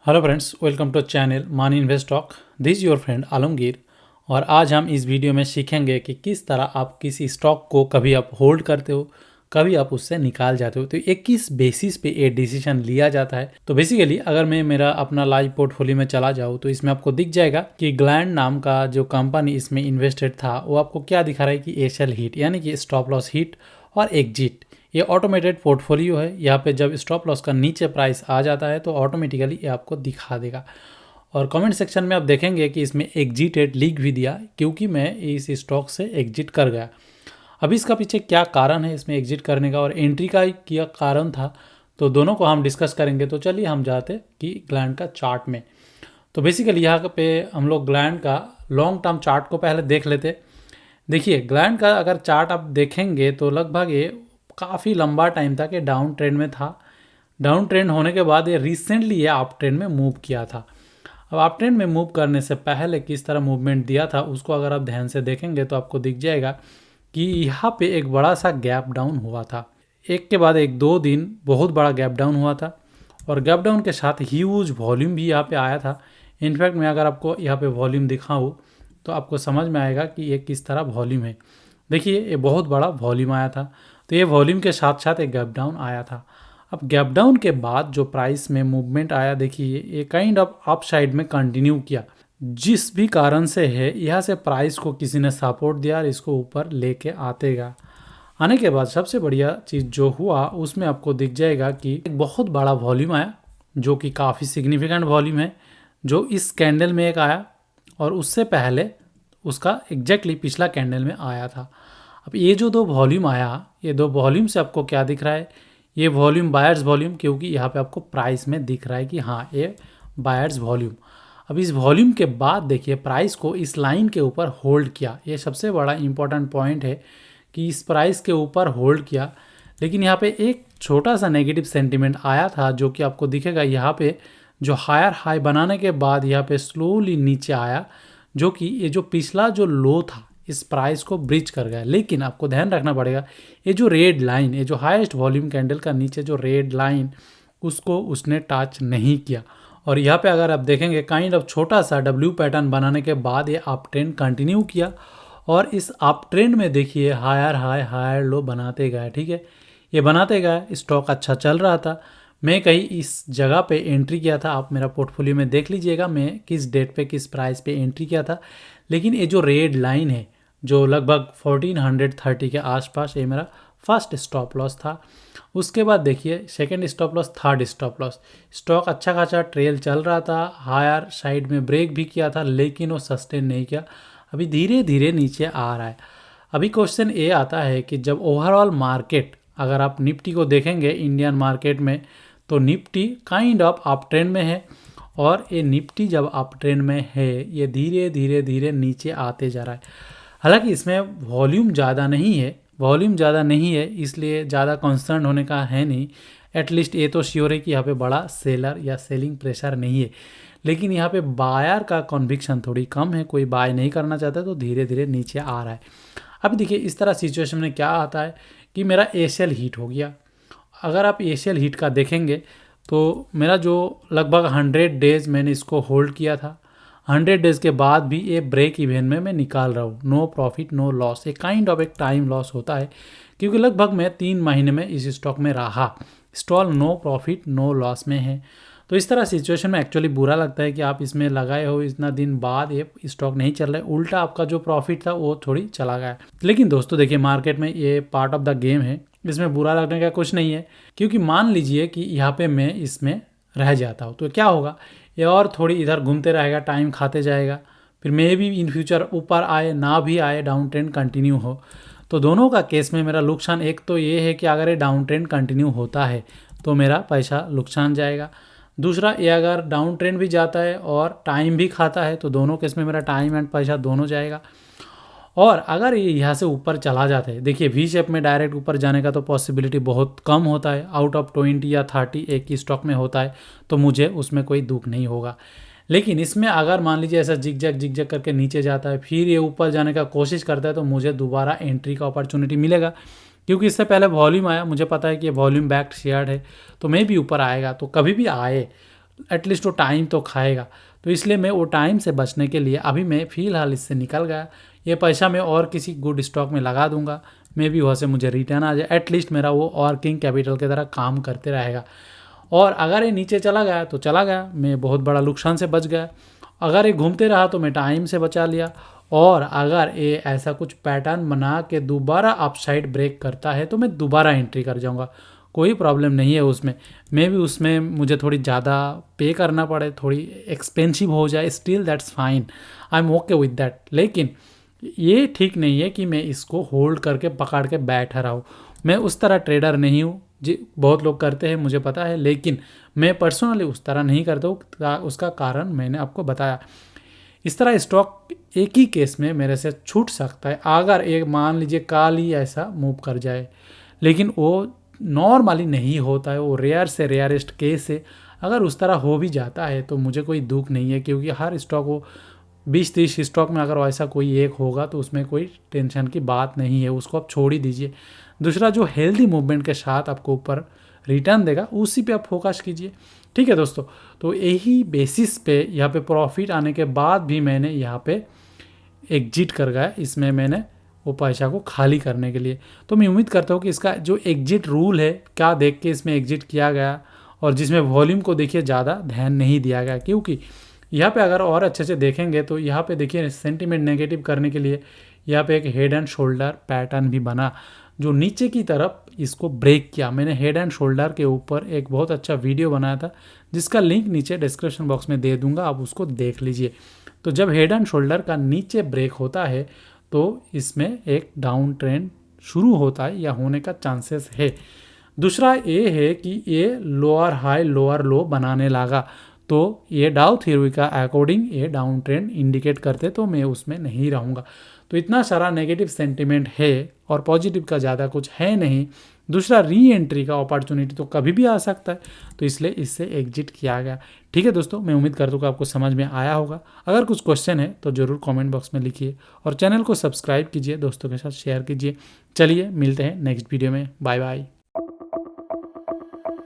Hello friends, welcome to channel money invest talk. This your friend Alamgir. और आज हम इस वीडियो में सीखेंगे कि किस तरह आप किसी स्टॉक को कभी आप होल्ड करते हो, कभी आप उससे निकाल जाते हो, तो ये किस बेसिस पे ये डिसीजन लिया जाता है। तो बेसिकली अगर मैं मेरा अपना लाइव पोर्टफोलियो में चला जाऊँ तो इसमें आपको दिख जाएगा कि ग्लैंड नाम का जो कंपनी इसमें इन्वेस्टेड था वो आपको क्या दिखा रहा है कि एशियल हिट यानी कि स्टॉप लॉस हिट और एग्जिट। ये ऑटोमेटेड पोर्टफोलियो है। यहाँ पे जब स्टॉप लॉस का नीचे प्राइस आ जाता है तो ऑटोमेटिकली ये आपको दिखा देगा। और कमेंट सेक्शन में आप देखेंगे कि इसमें एग्जिटेड लिख भी दिया क्योंकि मैं इस स्टॉक से एग्जिट कर गया। अभी इसका पीछे क्या कारण है इसमें एग्जिट करने का और एंट्री का क्या कारण था, तो दोनों को हम डिस्कस करेंगे। तो चलिए हम जाते कि ग्लैंड का चार्ट में। तो बेसिकली यहाँ पे हम लोग ग्लैंड का लॉन्ग टर्म चार्ट को पहले देख लेते। देखिए ग्लैंड का अगर चार्ट आप देखेंगे तो लगभग ये काफ़ी लंबा टाइम तक ये डाउन ट्रेंड में था। डाउन ट्रेंड होने के बाद ये रिसेंटली ये अप ट्रेंड में मूव किया था। अब अप ट्रेंड में मूव करने से पहले किस तरह मूवमेंट दिया था उसको अगर आप ध्यान से देखेंगे तो आपको दिख जाएगा कि यहाँ पे एक बड़ा सा गैप डाउन हुआ था। एक के बाद एक 2 दिन बहुत बड़ा गैप डाउन हुआ था और गैप डाउन के साथ ह्यूज वॉल्यूम भी यहाँ पे आया था। इनफैक्ट मैं अगर आपको यहाँ पे वॉल्यूम दिखाऊँ तो आपको समझ में आएगा कि ये किस तरह वॉल्यूम है। देखिए ये बहुत बड़ा वॉल्यूम आया था, तो ये वॉल्यूम के साथ साथ एक गैप डाउन आया था। अब गैप डाउन के बाद जो प्राइस में मूवमेंट आया, देखिए ये काइंड ऑफ अप साइड में कंटिन्यू किया। जिस भी कारण से है यहाँ से प्राइस को किसी ने सपोर्ट दिया और इसको ऊपर लेके आतेगा। आने के बाद सबसे बढ़िया चीज़ जो हुआ उसमें आपको दिख जाएगा कि एक बहुत बड़ा वॉल्यूम आया जो कि काफ़ी सिग्निफिकेंट वॉल्यूम है, जो इस कैंडल में एक आया और उससे पहले उसका एग्जैक्टली पिछला कैंडल में आया था। अब ये जो दो वॉल्यूम आया, ये दो वॉल्यूम से आपको क्या दिख रहा है, ये वॉल्यूम बायर्स वॉल्यूम, क्योंकि यहाँ पे आपको प्राइस में दिख रहा है कि हाँ ये बायर्स वॉल्यूम। अब इस वॉल्यूम के बाद देखिए प्राइस को इस लाइन के ऊपर होल्ड किया। ये सबसे बड़ा इंपॉर्टेंट पॉइंट है कि इस प्राइस के ऊपर होल्ड किया। लेकिन यहाँ पे एक छोटा सा नेगेटिव सेंटीमेंट आया था जो कि आपको दिखेगा यहाँ पे, जो हायर हाई बनाने के बाद यहाँ पे स्लोली नीचे आया, जो कि ये जो पिछला जो लो था इस प्राइस को ब्रिज कर गया। लेकिन आपको ध्यान रखना पड़ेगा, ये जो रेड लाइन, ये जो हाईएस्ट वॉल्यूम कैंडल का नीचे जो रेड लाइन, उसको उसने टच नहीं किया। और यहाँ पे अगर आप देखेंगे काइंड ऑफ छोटा सा डब्ल्यू पैटर्न बनाने के बाद ये अप ट्रेंड कंटिन्यू किया और इस अप ट्रेंड में देखिए हायर हाई हायर लो बनाते गए। ठीक है, ये बनाते गए, स्टॉक अच्छा चल रहा था। मैं कहीं इस जगह पे एंट्री किया था, आप मेरा पोर्टफोलियो में देख लीजिएगा मैं किस डेट पे किस प्राइस पे एंट्री किया था। लेकिन ये जो रेड लाइन है जो लगभग 1430 के आसपास, ये मेरा फर्स्ट स्टॉप लॉस था। उसके बाद देखिए second stop loss, third stop loss. Stock अच्छा खासा ट्रेल चल रहा था, हायर साइड में ब्रेक भी किया था लेकिन वो सस्टेन नहीं किया। अभी धीरे धीरे नीचे आ रहा है। अभी क्वेश्चन ये आता है कि जब ओवरऑल मार्केट, अगर आप निफ्टी को देखेंगे इंडियन मार्केट में, तो Nifty kind of up trend में है और ये निफ्टी जब अप ट्रेंड में है ये धीरे धीरे धीरे नीचे आते जा रहा है। हालांकि इसमें वॉल्यूम ज़्यादा नहीं है, वॉल्यूम ज़्यादा नहीं है इसलिए ज़्यादा कंसर्न होने का है नहीं। एटलीस्ट ये तो श्योर है कि यहाँ पे बड़ा सेलर या सेलिंग प्रेशर नहीं है। लेकिन यहाँ पे बायर का कॉन्विक्शन थोड़ी कम है, कोई बाय नहीं करना चाहता, तो धीरे धीरे नीचे आ रहा है। अब देखिए इस तरह सिचुएशन में क्या आता है कि मेरा एशियल हीट हो गया। अगर आप एशियल हीट का देखेंगे तो मेरा जो लगभग 100 डेज़ मैंने इसको होल्ड किया था, 100 डेज़ के बाद भी ये ब्रेक इवन में मैं निकाल रहा हूँ। नो प्रॉफिट नो लॉस, एक काइंड ऑफ एक टाइम लॉस होता है क्योंकि लगभग मैं 3 महीने में इस स्टॉक में रहा। Still no profit no loss में है। तो इस तरह सिचुएशन में एक्चुअली बुरा लगता है कि आप इसमें लगाए हो, इतना दिन बाद ये स्टॉक नहीं चल रहा है, उल्टा आपका जो प्रॉफिट था वो थोड़ी चला गया। लेकिन दोस्तों देखिए मार्केट में ये पार्ट ऑफ द गेम है, इसमें बुरा लगने का कुछ नहीं है। क्योंकि मान लीजिए कि यहाँ पे मैं इसमें रह जाता हूँ तो क्या होगा, ये और थोड़ी इधर घूमते रहेगा, टाइम खाते जाएगा, फिर मे भी इन फ्यूचर ऊपर आए ना भी आए, डाउन ट्रेंड कंटिन्यू हो। तो दोनों का केस में मेरा नुकसान एक तो ये है कि अगर ये डाउन ट्रेंड कंटिन्यू होता है तो मेरा पैसा नुकसान जाएगा। दूसरा ये अगर डाउन ट्रेंड भी जाता है और टाइम भी खाता है तो दोनों केस में मेरा टाइम एंड पैसा दोनों जाएगा। और अगर ये यहाँ से ऊपर चला जाता है, देखिए वी शेप में डायरेक्ट ऊपर जाने का तो पॉसिबिलिटी बहुत कम होता है, आउट ऑफ 20 या 30 एक ही स्टॉक में होता है, तो मुझे उसमें कोई दुख नहीं होगा। लेकिन इसमें अगर मान लीजिए ऐसा जिग जैग करके नीचे जाता है फिर ये ऊपर जाने का कोशिश करता है तो मुझे दोबारा एंट्री का अपॉर्चुनिटी मिलेगा। क्योंकि इससे पहले वॉल्यूम आया, मुझे पता है कि ये वॉल्यूम बैक्ड शेयर है तो मैं भी ऊपर आएगा, तो कभी भी आए एटलीस्ट वो टाइम तो खाएगा। तो इसलिए मैं वो टाइम से बचने के लिए अभी मैं फ़िलहाल इससे निकल गया। ये पैसा मैं और किसी गुड स्टॉक में लगा दूंगा, मे भी वहाँ से मुझे रिटर्न आ जाए, एटलीस्ट मेरा वो वर्किंग कैपिटल की तरह काम करते रहेगा। और अगर ये नीचे चला गया तो चला गया, मैं बहुत बड़ा नुकसान से बच गया। अगर ये घूमते रहा तो मैं टाइम से बचा लिया। और अगर ये ऐसा कुछ पैटर्न बना के दोबारा अपसाइड ब्रेक करता है तो मैं दोबारा एंट्री कर जाऊंगा, कोई प्रॉब्लम नहीं है उसमें। मे भी उसमें मुझे थोड़ी ज़्यादा पे करना पड़े, थोड़ी एक्सपेंसिव हो जाए, still that's fine, I am okay with that. लेकिन ये ठीक नहीं है कि मैं इसको होल्ड करके पकड़ के बैठा रहा हूँ। मैं उस तरह ट्रेडर नहीं हूँ जी, बहुत लोग करते हैं मुझे पता है, लेकिन मैं पर्सनली उस तरह नहीं करता हूँ। उसका कारण मैंने आपको बताया। इस तरह स्टॉक एक ही केस में मेरे से छूट सकता है, अगर एक मान लीजिए काल ही ऐसा मूव कर जाए, लेकिन वो नॉर्मली नहीं होता है, वो रेयर से रेयरेस्ट केस है। अगर उस तरह हो भी जाता है तो मुझे कोई दुख नहीं है, क्योंकि हर स्टॉक वो 20-30 स्टॉक में अगर ऐसा कोई एक होगा तो उसमें कोई टेंशन की बात नहीं है, उसको आप छोड़ ही दीजिए। दूसरा, जो हेल्दी मूवमेंट के साथ आपको ऊपर रिटर्न देगा उसी पे आप फोकस कीजिए। ठीक है दोस्तों, तो यही बेसिस पे यहाँ पे प्रॉफिट आने के बाद भी मैंने यहाँ पे एग्जिट कर गया, इसमें मैंने वो पैसा को खाली करने के लिए। तो मैं उम्मीद करता हूँ कि इसका जो एग्जिट रूल है क्या देख के इसमें एग्जिट किया गया, और जिसमें वॉल्यूम को देखिए ज़्यादा ध्यान नहीं दिया गया, क्योंकि यहाँ पे अगर और अच्छे से देखेंगे तो यहाँ पे देखिए सेंटीमेंट नेगेटिव करने के लिए यहाँ पे एक हेड एंड शोल्डर पैटर्न भी बना, जो नीचे की तरफ इसको ब्रेक किया। मैंने हेड एंड शोल्डर के ऊपर एक बहुत अच्छा वीडियो बनाया था, जिसका लिंक नीचे डिस्क्रिप्शन बॉक्स में दे दूंगा, आप उसको देख लीजिए। तो जब हेड एंड शोल्डर का नीचे ब्रेक होता है तो इसमें एक डाउन ट्रेंड शुरू होता है या होने का चांसेस है। दूसरा ये है कि ये लोअर हाई लोअर लो बनाने लगा, तो ये डाउ थ्योरी का अकॉर्डिंग ये डाउन ट्रेंड इंडिकेट करते, तो मैं उसमें नहीं रहूँगा। तो इतना सारा नेगेटिव सेंटिमेंट है और पॉजिटिव का ज़्यादा कुछ है नहीं। दूसरा, री एंट्री का अपॉर्चुनिटी तो कभी भी आ सकता है, तो इसलिए इससे एग्जिट किया गया। ठीक है दोस्तों, मैं उम्मीद करता हूँ कि आपको समझ में आया होगा। अगर कुछ क्वेश्चन है तो ज़रूर कमेंट बॉक्स में लिखिए, और चैनल को सब्सक्राइब कीजिए, दोस्तों के साथ शेयर कीजिए। चलिए मिलते हैं नेक्स्ट वीडियो में, बाय बाय।